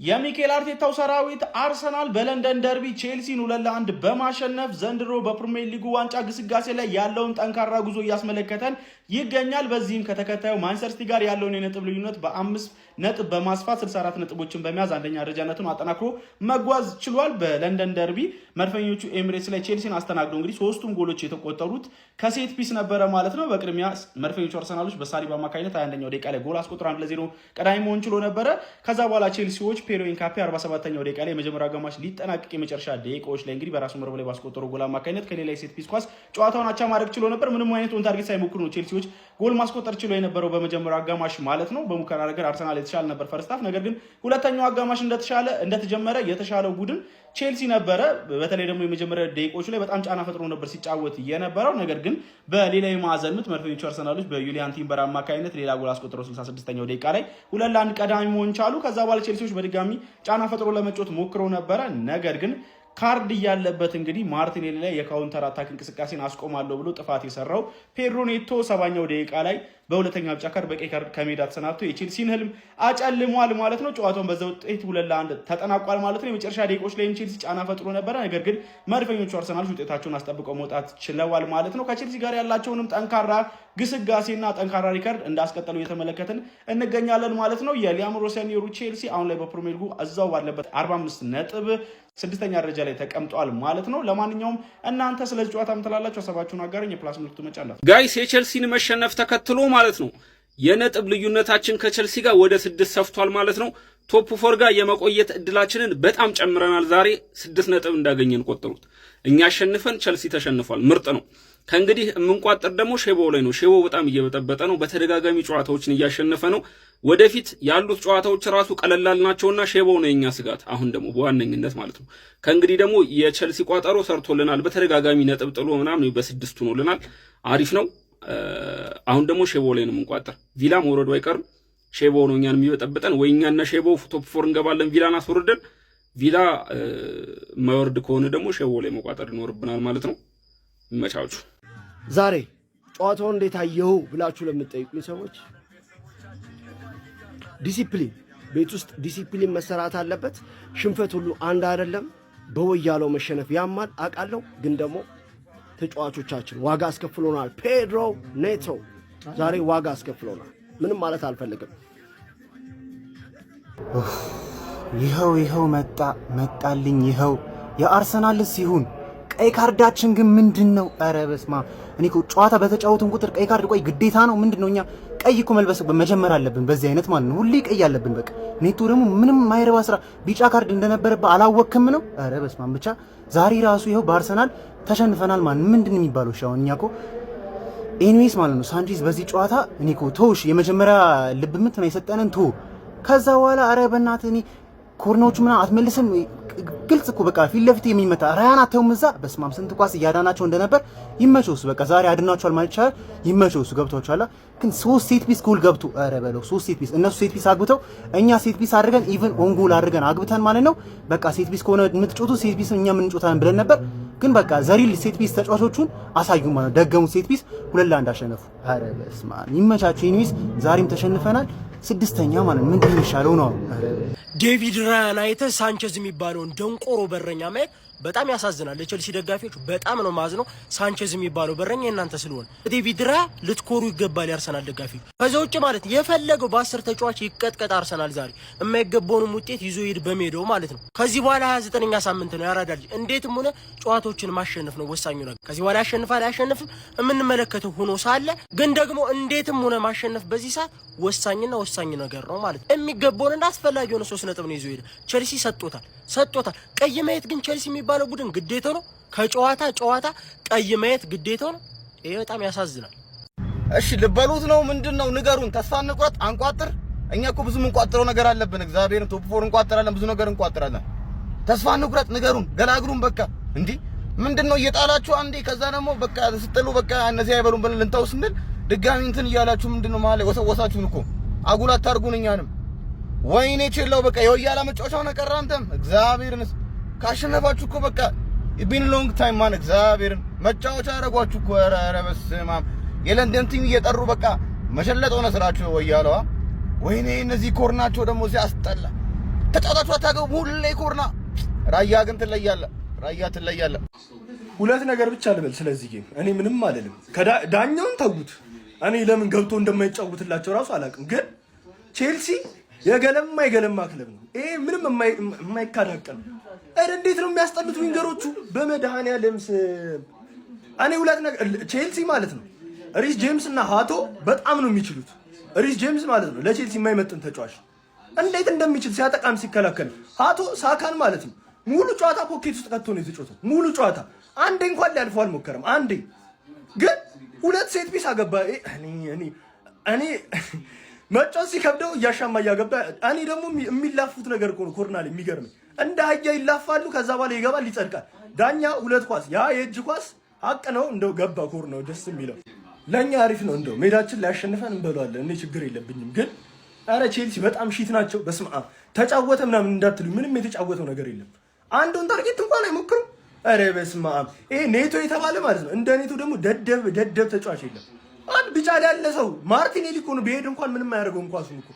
የሚኬል አርቴታው ሰራዊት አርሰናል በለንደን ደርቢ ቼልሲን 2-1 በማሸነፍ ዘንድሮ በፕሪሚየር ሊጉ ዋንጫ ግስጋሴ ላይ ያለውን ጠንካራ ጉዞ እያስመለከተን ይገኛል። በዚህም ከተከታዩ ማንቸስተር ሲቲ ጋር ያለውን የነጥብ ልዩነት በ5 ነጥብ በማስፋት 64 ነጥቦችን በመያዝ አንደኛ ደረጃነቱን አጠናክሮ መጓዝ ችሏል። በለንደን ደርቢ መድፈኞቹ ኤሚሬትስ ላይ ቼልሲን አስተናግደው እንግዲህ 3ቱም ጎሎች የተቆጠሩት ከሴት ፒስ ነበረ ማለት ነው። በቅድሚያ መድፈኞቹ አርሰናሎች በሳሊባ አማካኝነት 21ኛው ደቂቃ ላይ ጎል አስቆጥረው 1-0 ቀዳሚ መሆን ችሎ ነበረ። ከዛ በኋላ ቼልሲዎች ፔሮ ኢንካፔ 47ኛው ደቂቃ ላይ የመጀመሪያው አጋማሽ ሊጠናቀቅ የመጨረሻ ደቂቃዎች ላይ እንግዲህ በራሱ መረብ ላይ ባስቆጠረው ጎል አማካኝነት ከሌላ የሴት ፒስ ኳስ ጨዋታውን አቻ ማድረግ ችሎ ነበር። ምንም አይነት ኦን ታርጌት ሳይሞክሩ ነው ቼልሲዎች ጎል ማስቆጠር ችሎ የነበረው በመጀመሪያው አጋማሽ ማለት ነው። በሙከራ ነገር አርሰናል የተሻለ ነበር ፈርስት ሃፍ። ነገር ግን ሁለተኛው አጋማሽ እንደተጀመረ የተሻለው ቡድን ቼልሲ ነበረ። በተለይ ደግሞ የመጀመሪያ ደቂቃዎች ላይ በጣም ጫና ፈጥሮ ነበር ሲጫወት የነበረው። ነገር ግን በሌላ የማዕዘን ምት መድፈኞቹ አርሰናሎች በዩሊያን ቲምበር አማካኝነት ሌላ ጎል አስቆጥረው 66ኛው ደቂቃ ላይ 2-1 ቀዳሚ መሆን ቻሉ። ከዛ በኋላ ቼልሲዎች በድጋሚ ጫና ፈጥሮ ለመጫወት ሞክረው ነበረ። ነገር ግን ካርድ ያለበት እንግዲህ ማርቲኔሊ ላይ የካውንተር አታክ እንቅስቃሴን አስቆማለሁ ብሎ ጥፋት የሰራው ፔድሮ ኔቶ 70ኛው ደቂቃ ላይ በሁለተኛ ቢጫ ካርድ በቀይ ካርድ ከሜዳ ተሰናብቶ የቼልሲን ህልም አጨልሟል ማለት ነው። ጨዋታውን በዛው ውጤት 2-1 ተጠናቋል ማለት ነው። የመጨረሻ ደቂቃዎች ላይ ቼልሲ ጫና ፈጥሮ ነበረ። ነገር ግን መድፈኞቹ አርሰናሎች ውጤታቸውን አስጠብቀው መውጣት ችለዋል ማለት ነው። ከቼልሲ ጋር ያላቸውንም ጠንካራ ግስጋሴና ጠንካራ ሪካርድ እንዳስቀጠሉ እየተመለከትን እንገኛለን ማለት ነው። የሊያም ሮሰኒየሩ ቼልሲ አሁን ላይ በፕሪሚየር ሊጉ እዛው ባለበት 45 ነጥብ 6ኛ ደረጃ ላይ ተቀምጧል ማለት ነው። ለማንኛውም እናንተ ስለዚህ ጨዋታ ምትላላችሁ? ሀሳባችሁን አጋሩኝ። የፕላስ ምልክቱ መጫላችሁ ጋይስ የቼልሲን መሸነፍ ተከትሎ ማለት ነው የነጥብ ልዩነታችን ከቼልሲ ጋር ወደ 6 ሰፍቷል ማለት ነው። ቶፕ 4 ጋር የመቆየት እድላችንን በጣም ጨምረናል። ዛሬ 6 ነጥብ እንዳገኘን ቆጥሩት። እኛ አሸንፈን ቼልሲ ተሸንፏል። ምርጥ ነው። ከእንግዲህ የምንቋጥር ደግሞ ሼቦው ላይ ነው። ሼቦው በጣም እየበጠበጠ ነው። በተደጋጋሚ ጨዋታዎችን እያሸነፈ ነው። ወደፊት ያሉት ጨዋታዎች ራሱ ቀለላል ናቸውና ሼቦው ነው የኛ ስጋት። አሁን ደግሞ በዋነኝነት ማለት ነው። ከእንግዲህ ደግሞ የቼልሲ ቋጠሮ ሰርቶልናል። በተደጋጋሚ ነጥብ ጥሎ ምናምን በ6 ሆኖልናል። አሪፍ ነው። አሁን ደግሞ ሼቦው ላይ ነው የምንቋጥር። ቪላ መውረዱ አይቀርም። ሼቦው ነው እኛን የሚበጠብጠን። ወይ እኛና ሼቦው ቶፕ 4 እንገባለን ቪላን አስወርደን። ቪላ ማይወርድ ከሆነ ደግሞ ሼቦው ላይ መቋጠር ይኖርብናል ማለት ነው። ይመቻችሁ። ዛሬ ጨዋታውን እንዴት አየው ብላችሁ ለምትጠይቁኝ ሰዎች ዲሲፕሊን፣ ቤት ውስጥ ዲሲፕሊን መሰራት አለበት። ሽንፈት ሁሉ አንድ አይደለም። በወያለው መሸነፍ ያማል አውቃለሁ፣ ግን ደግሞ ተጫዋቾቻችን ዋጋ አስከፍሎናል። ፔድሮ ኔቶ ዛሬ ዋጋ አስከፍሎናል። ምንም ማለት አልፈልግም። ይኸው መጣልኝ። ይኸው የአርሰናልስ ይሁን ቀይ ካርዳችን ግን ምንድነው? ኧረ በስመ አብ። እኔ እኮ ጨዋታ በተጫወትን ቁጥር ቀይ ካርድ ቆይ ግዴታ ነው ምንድነው? እኛ ቀይ እኮ መልበስ መጀመር አለብን በዚህ አይነት ማለት ነው። ሁሌ ቀይ አለብን በቃ። ኔቶ ደግሞ ምንም ማይረባ ስራ ቢጫ ካርድ እንደነበረበት አላወቅም ነው። ኧረ በስመ አብ። ብቻ ዛሬ ራሱ ይኸው በአርሰናል ተሸንፈናል ማለት ምንድነው የሚባለው? እሺ አሁን እኛ እኮ ኤኒዌይስ ማለት ነው ሳንቼዝ በዚህ ጨዋታ እኔ እኮ ተውሽ የመጀመሪያ ልብ ምት ነው የሰጠነን ቶ ከዛ በኋላ አረ በእናትህ እኔ ኮርናዎቹ ምናምን አትመልስም ግልጽ እኮ በቃ ፊት ለፊት የሚመታ ራያን አተውም እዛ በስማም ስንት ኳስ እያዳናቸው እንደነበር ይመቸውስ በቃ ዛሬ አድናቸዋል ማለት ይቻላል ይመቸውስ ገብቷቸዋል ግን 3 ሴት ፒስ ጎል ገብቶ አረ በለው 3 ሴት ፒስ እነሱ ሴት ፒስ አግብተው እኛ ሴት ፒስ አድርገን ኢቭን ኦን ጎል አድርገን አግብተን ማለት ነው በቃ ሴት ፒስ ከሆነ የምትጮቱ ሴት ፒስ እኛ ምን እንጮታለን ብለን ነበር ግን በቃ ዘሪል ሴት ፒስ ተጫዋቾቹን አሳዩ ማለት ደገሙ ሴት ፒስ 2-1 አሸነፉ አረ በስማም ይመቻቸው ኢኒስ ዛሬም ተሸንፈናል ስድስተኛ ማለት ምንድን ነው የሚሻለው ነው ዴቪድ ራያን አይተህ ሳንቼዝ የሚባለውን ደንቆሮ በረኛ ማየት በጣም ያሳዝናል ለቼልሲ ደጋፊዎች በጣም ነው ማዝነው ሳንቼዝ የሚባለው በረኛ እናንተ ስለሆነ ዴቪድ ራያ ልትኮሩ ይገባል ያርሰናል ደጋፊዎች ከዛ ውጭ ማለት የፈለገው በ10 ተጫዋች ይቀጥቀጥ አርሰናል ዛሬ የማይገባውንም ውጤት ይዞ ይሄድ በሜዳው ማለት ነው ከዚህ በኋላ 29ኛ ሳምንት ነው ያራዳል እንዴትም ሆነ ጨዋታዎችን ማሸነፍ ነው ወሳኙ ነገር ከዚህ በኋላ ያሸንፋል አያሸንፍም የምንመለከተው ሆኖ ሳለ ግን ደግሞ እንዴትም ሆነ ማሸነፍ በዚህ ሰዓት ወሳኝና ወሳኝ ነገር ነው ማለት የሚገባውና አስፈላጊ ሆነ 3 ነጥብ ነው ይዞ ይሄድ ቼልሲ ሰጥቶታል ቀይ ማየት ግን ቼልሲ የሚባለው ቡድን ግዴታው ነው ከጨዋታ ቀይ ማየት ግዴታው ነው ይሄ በጣም ያሳዝናል እሺ ልበሉት ነው ምንድነው ንገሩን ተስፋ እንቁረጥ አንቋጥር እኛ እኮ ብዙ እንቋጥረው ነገር አለብን እግዚአብሔርን ቶፕ 4 እንቋጥራለን ብዙ ነገር እንቋጥራለን ተስፋ እንቁረጥ ንገሩን ገላግሩን በቃ እንዴ ምንድነው እየጣላችሁ አንዴ ከዛ ደግሞ በቃ ስትሉ በቃ እነዚህ አይበሉም ብለን ልንተው ስንል ድጋሚ እንትን እያላችሁ ምንድነው ማለት ወሰወሳችሁን እኮ አጉል አታርጉን እኛንም ወይኔ ቼላው በቃ የወያላ መጫወቻው ነቀራ አንተም እግዚአብሔርንስ ካሸነፋችሁ እኮ በቃ ኢብን ሎንግ ታይም ማን እግዚአብሔርን መጫወቻ አረጋችሁ እኮ ኧረ በስመ አብ የለንደን ቲም እየጠሩ በቃ መሸለጥ ሆነ ስራችሁ ወያላዋ ወይኔ እነዚህ ኮርናቸው ደግሞ ሲያስጠላ ተጫዋቾቹ አታገቡ ሁሌ ኮርና ራያ ግን ትለያለ ሁለት ነገር ብቻ ልበል ስለዚህ ጌም እኔ ምንም አልልም ዳኛውን ተውት እኔ ለምን ገብቶ እንደማይጫወትላቸው ራሱ አላውቅም ግን ቼልሲ የገለማ ክለብ ነው ይሄ ምንም የማይካዳቀም እንዴት ነው የሚያስጠሉት ዊንገሮቹ በመድኃኒዓለም እኔ ሁለት ነገር ቼልሲ ማለት ነው ሪስ ጄምስ እና ሃቶ በጣም ነው የሚችሉት ሪስ ጄምስ ማለት ነው ለቼልሲ የማይመጥን ተጫዋች እንዴት እንደሚችል ሲያጠቃም ሲከላከል ሃቶ ሳካን ማለት ነው ሙሉ ጨዋታ ፖኬት ውስጥ ከተው ነው የተጫወተው ሙሉ ጨዋታ አንዴ እንኳን ሊያልፈው አልሞከረም አንዴ ግን ሁለት ሴት ፒስ አገባ እኔ መጫወት ሲከብደው እያሻማ እያገባ እኔ ደግሞ የሚላፉት ነገር እኮ ነው ኮርናል የሚገርመኝ እንደ አህያ ይላፋሉ ከዛ በኋላ ይገባል ይጸድቃል ዳኛ ሁለት ኳስ ያ የእጅ ኳስ ሀቅ ነው እንደው ገባ ኮር ነው ደስ የሚለው ለኛ አሪፍ ነው እንደው ሜዳችን ላይ ያሸንፈን እንበለዋለን እኔ ችግር የለብኝም ግን አረ ቼልሲ በጣም ሺት ናቸው በስመ አብ ተጫወተ ምናምን እንዳትሉ ምንም የተጫወተው ነገር የለም አንዱን ታርጌት እንኳን አይሞክሩም አረ በስመ አብ ይሄ ኔቶ የተባለ ማለት ነው እንደ ኔቶ ደግሞ ደደብ ተጫዋች የለም አንድ ቢጫ ላይ ያለ ሰው ማርቲኔሊ እኮ ነው ቢሄድ እንኳን ምንም አያደርገውም ኳሱን እኮ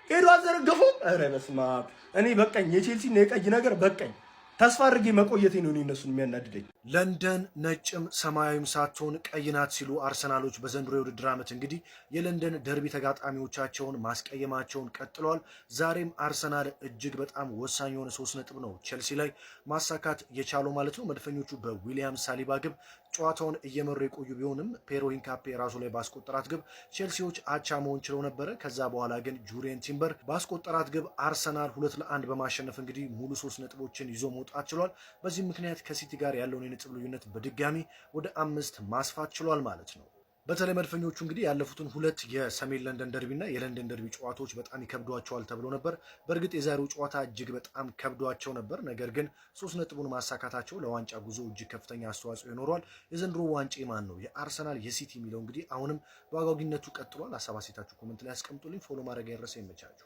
ሄዶ አዘረገፈው አረ በስመ አብ እኔ በቃኝ የቼልሲ የቀይ ነገር በቃኝ ተስፋ አድርጌ መቆየቴ ነው እነሱን የሚያናድደኝ ለንደን ነጭም ሰማያዊም ሳትሆን ቀይ ናት ሲሉ አርሰናሎች በዘንድሮ የውድድር ዓመት እንግዲህ የለንደን ደርቢ ተጋጣሚዎቻቸውን ማስቀየማቸውን ቀጥለዋል ዛሬም አርሰናል እጅግ በጣም ወሳኝ የሆነ 3 ነጥብ ነው ቼልሲ ላይ ማሳካት የቻለው ማለት ነው መድፈኞቹ በዊሊያም ሳሊባ ግብ ጨዋታውን እየመሩ የቆዩ ቢሆንም ፔሮ ሂንካፔ ራሱ ላይ ባስቆጠራት ግብ ቼልሲዎች አቻ መሆን ችለው ነበር ከዛ በኋላ ግን ጁሪየን ቲምበር ባስቆጠራት ግብ አርሰናል 2-1 በማሸነፍ እንግዲህ ሙሉ 3 ነጥቦችን ይዞ መውጣት ችሏል በዚህ ምክንያት ከሲቲ ጋር ያለውን የነጥብ ልዩነት በድጋሚ ወደ 5 ማስፋት ችሏል ማለት ነው በተለይ መድፈኞቹ እንግዲህ ያለፉትን 2 የሰሜን ለንደን ደርቢና የለንደን ደርቢ ጨዋታዎች በጣም ይከብዷቸዋል ተብሎ ነበር በእርግጥ የዛሬው ጨዋታ እጅግ በጣም ከብዷቸው ነበር ነገር ግን 3 ነጥቡን ማሳካታቸው ለዋንጫ ጉዞ እጅግ ከፍተኛ አስተዋጽኦ ይኖረዋል የዘንድሮ ዋንጫ ማን ነው የአርሰናል የሲቲ የሚለው እንግዲህ አሁንም በአጓጊነቱ ቀጥሏል ሐሳብ አስተያየታችሁ ኮሜንት ላይ አስቀምጡልኝ ፎሎ ማድረግ ያረሰ ይመቻችሁ